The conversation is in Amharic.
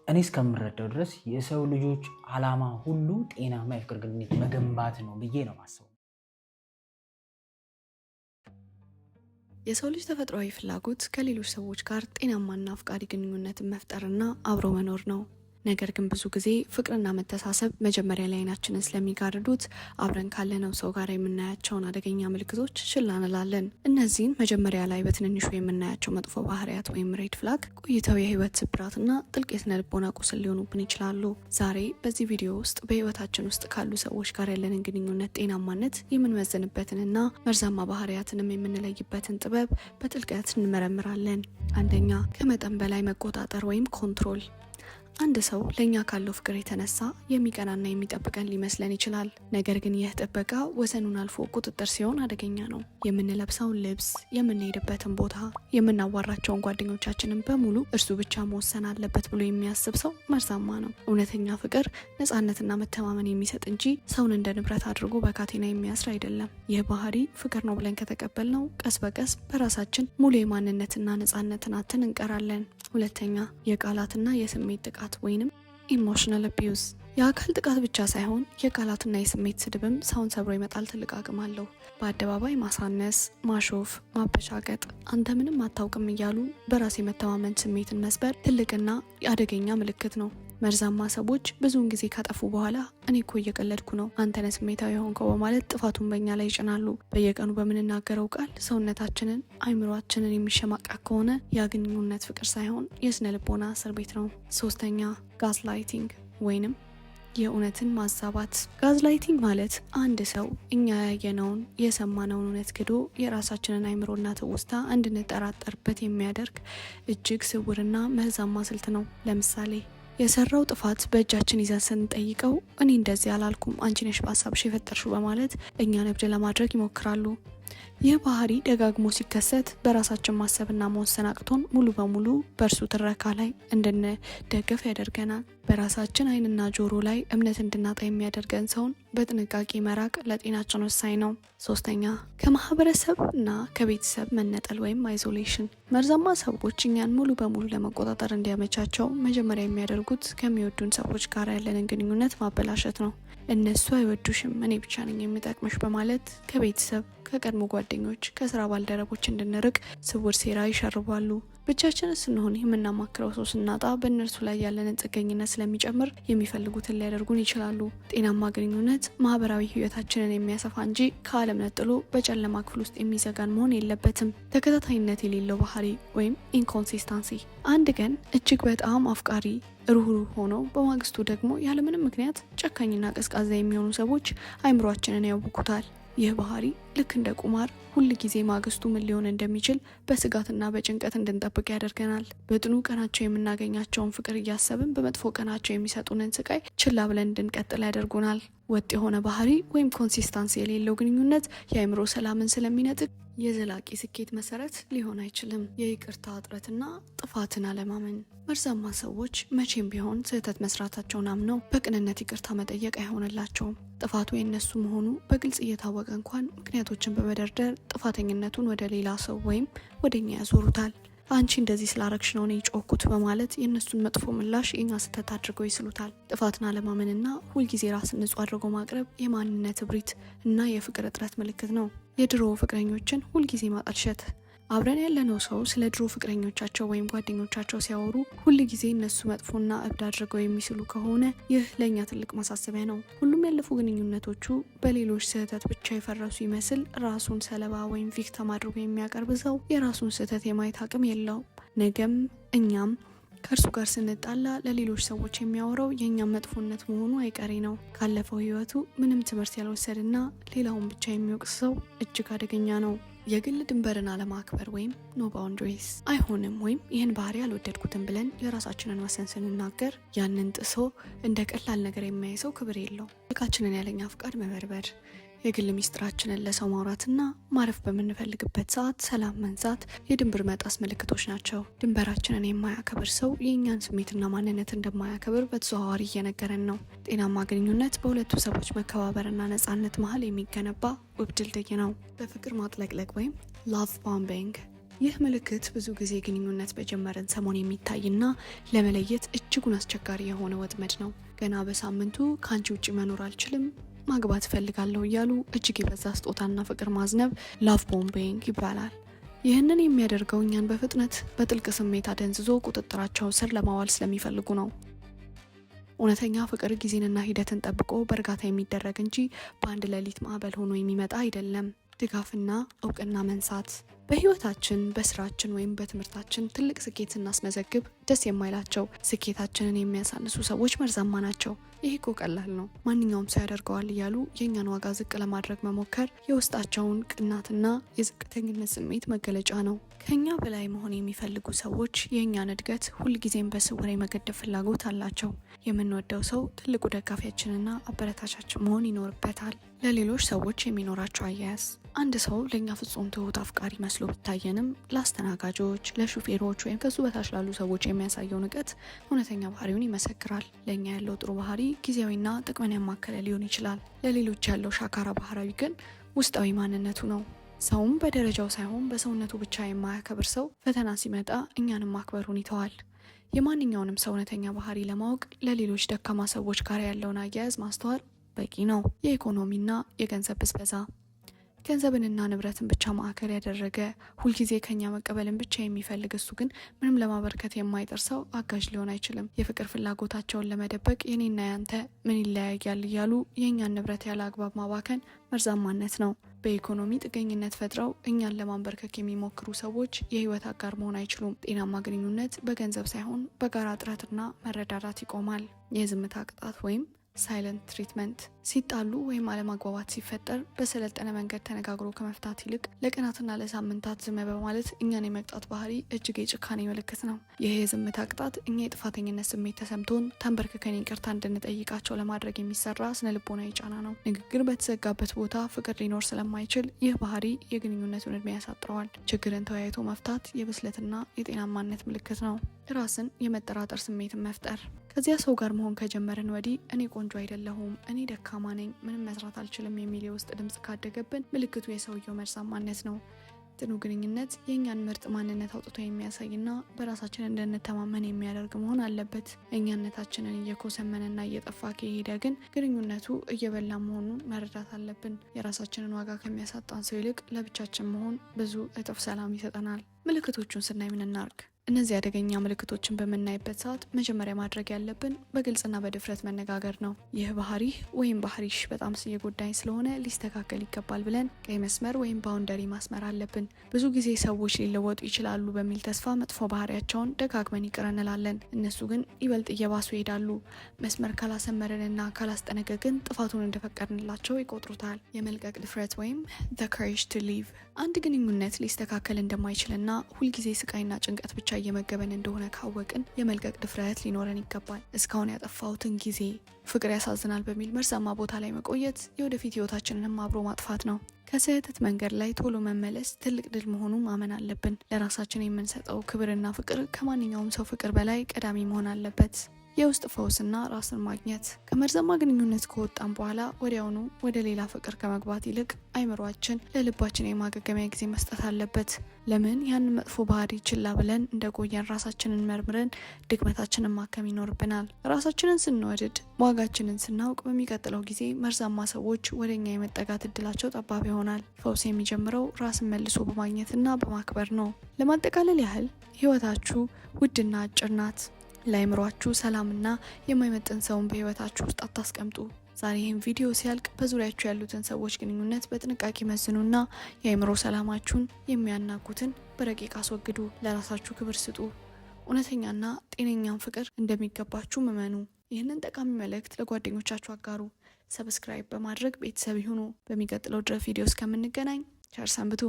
እኔ እስከምረዳው ድረስ የሰው ልጆች ዓላማ ሁሉ ጤናማ የፍቅር ግንኙነት መገንባት ነው ብዬ ነው የማስበው። የሰው ልጅ ተፈጥሯዊ ፍላጎት ከሌሎች ሰዎች ጋር ጤናማና አፍቃሪ ግንኙነትን መፍጠርና አብሮ መኖር ነው። ነገር ግን ብዙ ጊዜ ፍቅርና መተሳሰብ መጀመሪያ ላይ አይናችንን ስለሚጋርዱት አብረን ካለነው ሰው ጋር የምናያቸውን አደገኛ ምልክቶች ችላ እንላለን። እነዚህን መጀመሪያ ላይ በትንንሹ የምናያቸው መጥፎ ባህሪያት ወይም ሬድ ፍላግ ቆይተው የህይወት ስብራትና ጥልቅ የስነ ልቦና ቁስል ሊሆኑብን ይችላሉ። ዛሬ በዚህ ቪዲዮ ውስጥ በህይወታችን ውስጥ ካሉ ሰዎች ጋር ያለንን ግንኙነት ጤናማነት የምንመዝንበትንና መርዛማ ባህሪያትንም የምንለይበትን ጥበብ በጥልቀት እንመረምራለን። አንደኛ፣ ከመጠን በላይ መቆጣጠር ወይም ኮንትሮል። አንድ ሰው ለኛ ካለው ፍቅር የተነሳ የሚቀናና የሚጠብቀን ሊመስለን ይችላል። ነገር ግን ይህ ጥበቃ ወሰኑን አልፎ ቁጥጥር ሲሆን አደገኛ ነው። የምንለብሰውን ልብስ፣ የምንሄድበትን ቦታ፣ የምናዋራቸውን ጓደኞቻችንን በሙሉ እርሱ ብቻ መወሰን አለበት ብሎ የሚያስብ ሰው መርዛማ ነው። እውነተኛ ፍቅር ነፃነትና መተማመን የሚሰጥ እንጂ ሰውን እንደ ንብረት አድርጎ በካቴና የሚያስር አይደለም። ይህ ባህሪ ፍቅር ነው ብለን ከተቀበልነው ቀስ በቀስ በራሳችን ሙሉ የማንነትና ነፃነትን አጥተን እንቀራለን። ሁለተኛ፣ የቃላትና የስሜት ጥቃት ወይንም ኢሞሽናል አቢዩዝ። የአካል ጥቃት ብቻ ሳይሆን የቃላትና የስሜት ስድብም ሰውን ሰብሮ ይመጣል ትልቅ አቅም አለው። በአደባባይ ማሳነስ፣ ማሾፍ፣ ማበሻቀጥ፣ አንተ ምንም አታውቅም እያሉ በራስ የመተማመን ስሜትን መስበር ትልቅና አደገኛ ምልክት ነው። መርዛማ ሰዎች ብዙውን ጊዜ ካጠፉ በኋላ እኔ እኮ እየቀለድኩ ነው፣ አንተነ ስሜታዊ ሆንከው በማለት ጥፋቱን በእኛ ላይ ይጭናሉ። በየቀኑ በምንናገረው ቃል ሰውነታችንን፣ አይምሯችንን የሚሸማቀቅ ከሆነ ያ ግንኙነት ፍቅር ሳይሆን የስነ ልቦና እስር ቤት ነው። ሶስተኛ፣ ጋዝላይቲንግ ወይንም የእውነትን ማዛባት። ጋዝላይቲንግ ማለት አንድ ሰው እኛ ያየነውን የሰማነውን እውነት ክዶ የራሳችንን አይምሮና ትውስታ እንድንጠራጠርበት የሚያደርግ እጅግ ስውርና መርዛማ ስልት ነው። ለምሳሌ የሰራው ጥፋት በእጃችን ይዘን ስንጠይቀው እኔ እንደዚህ አላልኩም፣ አንቺ ነሽ በሀሳብሽ የፈጠርሽው በማለት እኛን እብድ ለማድረግ ይሞክራሉ። ይህ ባህሪ ደጋግሞ ሲከሰት በራሳችን ማሰብና መወሰን አቅቶን ሙሉ በሙሉ በእርሱ ትረካ ላይ እንድንደገፍ ያደርገናል። በራሳችን አይንና ጆሮ ላይ እምነት እንድናጣ የሚያደርገን ሰውን በጥንቃቄ መራቅ ለጤናችን ወሳኝ ነው። ሶስተኛ፣ ከማህበረሰብ እና ከቤተሰብ መነጠል ወይም አይዞሌሽን። መርዛማ ሰዎች እኛን ሙሉ በሙሉ ለመቆጣጠር እንዲያመቻቸው መጀመሪያ የሚያደርጉት ከሚወዱን ሰዎች ጋር ያለንን ግንኙነት ማበላሸት ነው። እነሱ አይወዱሽም፣ እኔ ብቻ ነኝ የሚጠቅምሽ በማለት ከቤተሰብ፣ ከቀድሞ ጓደኞች፣ ከስራ ባልደረቦች እንድንርቅ ስውር ሴራ ይሸርባሉ። ብቻችንን ስንሆን የምናማክረው ሰው ስናጣ በእነርሱ ላይ ያለንን ጥገኝነት ስለሚጨምር የሚፈልጉትን ሊያደርጉን ይችላሉ። ጤናማ ግንኙነት ማህበራዊ ህይወታችንን የሚያሰፋ እንጂ ከዓለም ነጥሎ በጨለማ ክፍል ውስጥ የሚዘጋን መሆን የለበትም። ተከታታይነት የሌለው ባህሪ ወይም ኢንኮንሲስታንሲ። አንድ ቀን እጅግ በጣም አፍቃሪ ሩህሩህ ሆነው በማግስቱ ደግሞ ያለምንም ምክንያት ጨካኝና ቀዝቃዛ የሚሆኑ ሰዎች አይምሯችንን ያውኩታል። ይህ ባህሪ ልክ እንደ ቁማር ሁል ጊዜ ማግስቱ ምን ሊሆን እንደሚችል በስጋትና በጭንቀት እንድንጠብቅ ያደርገናል። በጥኑ ቀናቸው የምናገኛቸውን ፍቅር እያሰብን በመጥፎ ቀናቸው የሚሰጡንን ስቃይ ችላ ብለን እንድንቀጥል ያደርጉናል። ወጥ የሆነ ባህሪ ወይም ኮንሲስታንሲ የሌለው ግንኙነት የአእምሮ ሰላምን ስለሚነጥቅ የዘላቂ ስኬት መሰረት ሊሆን አይችልም። የይቅርታ እጥረትና ጥፋትን አለማመን። መርዛማ ሰዎች መቼም ቢሆን ስህተት መስራታቸውን አምነው በቅንነት ይቅርታ መጠየቅ አይሆንላቸውም። ጥፋቱ የነሱ መሆኑ በግልጽ እየታወቀ እንኳን ምክንያቶችን በመደርደር ጥፋተኝነቱን ወደ ሌላ ሰው ወይም ወደኛ ያዞሩታል። አንቺ እንደዚህ ስላረግሽ ነው እኔ ጮኩት በማለት የእነሱን መጥፎ ምላሽ የኛ ስህተት አድርገው ይስሉታል። ጥፋትን አለማመንና ሁልጊዜ ራስን ንጹህ አድርጎ ማቅረብ የማንነት እብሪት እና የፍቅር እጥረት ምልክት ነው። የድሮ ፍቅረኞችን ሁልጊዜ ማጠልሸት። አብረን ያለነው ሰው ስለ ድሮ ፍቅረኞቻቸው ወይም ጓደኞቻቸው ሲያወሩ ሁል ጊዜ እነሱ መጥፎና እብድ አድርገው የሚስሉ ከሆነ ይህ ለእኛ ትልቅ ማሳሰቢያ ነው። ሁሉም ያለፉ ግንኙነቶቹ በሌሎች ስህተት ብቻ የፈረሱ ይመስል ራሱን ሰለባ ወይም ቪክቲም አድርጎ የሚያቀርብ ሰው የራሱን ስህተት የማየት አቅም የለውም። ነገም እኛም ከእርሱ ጋር ስንጣላ ለሌሎች ሰዎች የሚያወራው የእኛም መጥፎነት መሆኑ አይቀሬ ነው። ካለፈው ህይወቱ ምንም ትምህርት ያልወሰድና ሌላውን ብቻ የሚወቅስ ሰው እጅግ አደገኛ ነው። የግል ድንበርን አለማክበር ወይም ኖ ባውንደሪስ። አይሆንም ወይም ይህን ባህሪ አልወደድኩትም ብለን የራሳችንን ወሰን ስንናገር ያንን ጥሶ እንደ ቀላል ነገር የሚያይ ሰው ክብር የለው። ልካችንን ያለኛ ፍቃድ መበርበር። የግል ሚስጥራችንን ለሰው ማውራትና ማረፍ በምንፈልግበት ሰዓት ሰላም መንሳት የድንበር መጣስ ምልክቶች ናቸው። ድንበራችንን የማያከብር ሰው የእኛን ስሜትና ማንነት እንደማያከብር በተዘዋዋሪ እየነገረን ነው። ጤናማ ግንኙነት በሁለቱ ሰዎች መከባበርና ነፃነት መሀል የሚገነባ ውብ ድልድይ ነው። በፍቅር ማጥለቅለቅ ወይም ላቭ ቦምቢንግ። ይህ ምልክት ብዙ ጊዜ ግንኙነት በጀመረን ሰሞን የሚታይና ለመለየት እጅጉን አስቸጋሪ የሆነ ወጥመድ ነው። ገና በሳምንቱ ከአንቺ ውጭ መኖር አልችልም፣ ማግባት እፈልጋለሁ እያሉ እጅግ የበዛ ስጦታና ፍቅር ማዝነብ ላቭ ቦምቢንግ ይባላል። ይህንን የሚያደርገው እኛን በፍጥነት በጥልቅ ስሜት አደንዝዞ ቁጥጥራቸው ስር ለማዋል ስለሚፈልጉ ነው። እውነተኛ ፍቅር ጊዜንና ሂደትን ጠብቆ በእርጋታ የሚደረግ እንጂ በአንድ ሌሊት ማዕበል ሆኖ የሚመጣ አይደለም። ድጋፍና እውቅና መንሳት። በህይወታችን በስራችን ወይም በትምህርታችን ትልቅ ስኬት ስናስመዘግብ ደስ የማይላቸው ስኬታችንን የሚያሳንሱ ሰዎች መርዛማ ናቸው። ይህ እኮ ቀላል ነው፣ ማንኛውም ሰው ያደርገዋል እያሉ የእኛን ዋጋ ዝቅ ለማድረግ መሞከር የውስጣቸውን ቅናትና የዝቅተኝነት ስሜት መገለጫ ነው። ከኛ በላይ መሆን የሚፈልጉ ሰዎች የእኛን እድገት ሁልጊዜም በስውር የመገደብ ፍላጎት አላቸው። የምንወደው ሰው ትልቁ ደጋፊያችንና አበረታቻችን መሆን ይኖርበታል። ለሌሎች ሰዎች የሚኖራቸው አያያዝ። አንድ ሰው ለእኛ ፍጹም ትሁት አፍቃሪ መስሎ ቢታየንም ለአስተናጋጆች፣ ለሹፌሮች ወይም ከሱ በታች ላሉ ሰዎች የሚያሳየው ንቀት እውነተኛ ባህሪውን ይመሰክራል። ለእኛ ያለው ጥሩ ባህሪ ጊዜያዊና ጥቅምን ያማከለ ሊሆን ይችላል። ለሌሎች ያለው ሻካራ ባህሪዊ ግን ውስጣዊ ማንነቱ ነው። ሰውም በደረጃው ሳይሆን በሰውነቱ ብቻ የማያከብር ሰው ፈተና ሲመጣ እኛንም ማክበሩን ይተዋል። የማንኛውንም ሰው እውነተኛ ባህሪ ለማወቅ ለሌሎች ደካማ ሰዎች ጋር ያለውን አያያዝ ማስተዋል በቂ ነው። የኢኮኖሚና የገንዘብ ብዝበዛ። ገንዘብንና ንብረትን ብቻ ማዕከል ያደረገ ሁልጊዜ ከኛ መቀበልን ብቻ የሚፈልግ እሱ ግን ምንም ለማበርከት የማይጥር ሰው አጋዥ ሊሆን አይችልም። የፍቅር ፍላጎታቸውን ለመደበቅ የኔና ያንተ ምን ይለያያል እያሉ የእኛን ንብረት ያለ አግባብ ማባከን መርዛማነት ነው። በኢኮኖሚ ጥገኝነት ፈጥረው እኛን ለማንበርከክ የሚሞክሩ ሰዎች የህይወት አጋር መሆን አይችሉም። ጤናማ ግንኙነት በገንዘብ ሳይሆን በጋራ ጥረትና መረዳዳት ይቆማል። የዝምታ ቅጣት ወይም ሳይለንት ትሪትመንት። ሲጣሉ ወይም አለማግባባት ሲፈጠር በሰለጠነ መንገድ ተነጋግሮ ከመፍታት ይልቅ ለቀናትና ለሳምንታት ዝም በማለት እኛን የመቅጣት ባህሪ እጅግ የጭካኔ ምልክት ነው። ይህ የዝምታ ቅጣት እኛ የጥፋተኝነት ስሜት ተሰምቶን ተንበርክከን ይቅርታ እንድንጠይቃቸው ለማድረግ የሚሰራ ስነልቦናዊ ጫና ነው። ንግግር በተዘጋበት ቦታ ፍቅር ሊኖር ስለማይችል ይህ ባህሪ የግንኙነቱን እድሜ ያሳጥረዋል። ችግርን ተወያይቶ መፍታት የብስለትና የጤናማነት ምልክት ነው። ራስን የመጠራጠር ስሜትን መፍጠር። ከዚያ ሰው ጋር መሆን ከጀመርን ወዲህ እኔ ቆንጆ አይደለሁም፣ እኔ ደካማ ነኝ፣ ምንም መስራት አልችልም የሚል የውስጥ ድምጽ ካደገብን ምልክቱ የሰውየው መርዛማነት ነው። ጥኑ ግንኙነት የእኛን ምርጥ ማንነት አውጥቶ የሚያሳይና በራሳችን እንድንተማመን የሚያደርግ መሆን አለበት። እኛነታችንን እየኮሰመንና እየጠፋ ከሄደ ግን ግንኙነቱ እየበላ መሆኑን መረዳት አለብን። የራሳችንን ዋጋ ከሚያሳጣን ሰው ይልቅ ለብቻችን መሆን ብዙ እጥፍ ሰላም ይሰጠናል። ምልክቶቹን ስናይ ምን እናርግ? እነዚህ አደገኛ ምልክቶችን በምናይበት ሰዓት መጀመሪያ ማድረግ ያለብን በግልጽና በድፍረት መነጋገር ነው። ይህ ባህሪህ ወይም ባህሪሽ በጣም እየጎዳኝ ስለሆነ ሊስተካከል ይገባል ብለን ቀይ መስመር ወይም ባውንደሪ ማስመር አለብን። ብዙ ጊዜ ሰዎች ሊለወጡ ይችላሉ በሚል ተስፋ መጥፎ ባህሪያቸውን ደጋግመን ይቅር እንላለን። እነሱ ግን ይበልጥ እየባሱ ይሄዳሉ። መስመር ካላሰመረንና ካላስጠነቀቅን ጥፋቱን እንደፈቀድንላቸው ይቆጥሩታል። የመልቀቅ ድፍረት ወይም the courage to leave። አንድ ግንኙነት ሊስተካከል እንደማይችልና ሁልጊዜ ስቃይና ጭንቀት ብቻ እየመገበን እንደሆነ ካወቅን የመልቀቅ ድፍረት ሊኖረን ይገባል። እስካሁን ያጠፋሁትን ጊዜ፣ ፍቅር ያሳዝናል በሚል መርዛማ ቦታ ላይ መቆየት የወደፊት ህይወታችንንም አብሮ ማጥፋት ነው። ከስህተት መንገድ ላይ ቶሎ መመለስ ትልቅ ድል መሆኑን ማመን አለብን። ለራሳችን የምንሰጠው ክብርና ፍቅር ከማንኛውም ሰው ፍቅር በላይ ቀዳሚ መሆን አለበት። የውስጥ ፈውስና ራስን ማግኘት። ከመርዛማ ግንኙነት ከወጣን በኋላ ወዲያውኑ ወደ ሌላ ፍቅር ከመግባት ይልቅ አይምሯችን ለልባችን የማገገሚያ ጊዜ መስጠት አለበት። ለምን ያንን መጥፎ ባህሪ ችላ ብለን እንደቆየን ራሳችንን መርምረን ድክመታችንን ማከም ይኖርብናል። ራሳችንን ስንወድድ፣ ዋጋችንን ስናውቅ በሚቀጥለው ጊዜ መርዛማ ሰዎች ወደኛ የመጠጋት እድላቸው ጠባብ ይሆናል። ፈውስ የሚጀምረው ራስን መልሶ በማግኘትና በማክበር ነው። ለማጠቃለል ያህል ህይወታችሁ ውድና አጭር ናት። ለአይምሯችሁ ሰላምና የማይመጥን ሰውን በህይወታችሁ ውስጥ አታስቀምጡ። ዛሬ ይህን ቪዲዮ ሲያልቅ በዙሪያችሁ ያሉትን ሰዎች ግንኙነት በጥንቃቄ መዝኑና የአይምሮ ሰላማችሁን የሚያናጉትን በረቂቅ አስወግዱ። ለራሳችሁ ክብር ስጡ። እውነተኛና ጤነኛን ፍቅር እንደሚገባችሁ እመኑ። ይህንን ጠቃሚ መልእክት ለጓደኞቻችሁ አጋሩ። ሰብስክራይብ በማድረግ ቤተሰብ ይሁኑ። በሚቀጥለው ድረስ ቪዲዮ እስከምንገናኝ ቸር ሰንብቱ።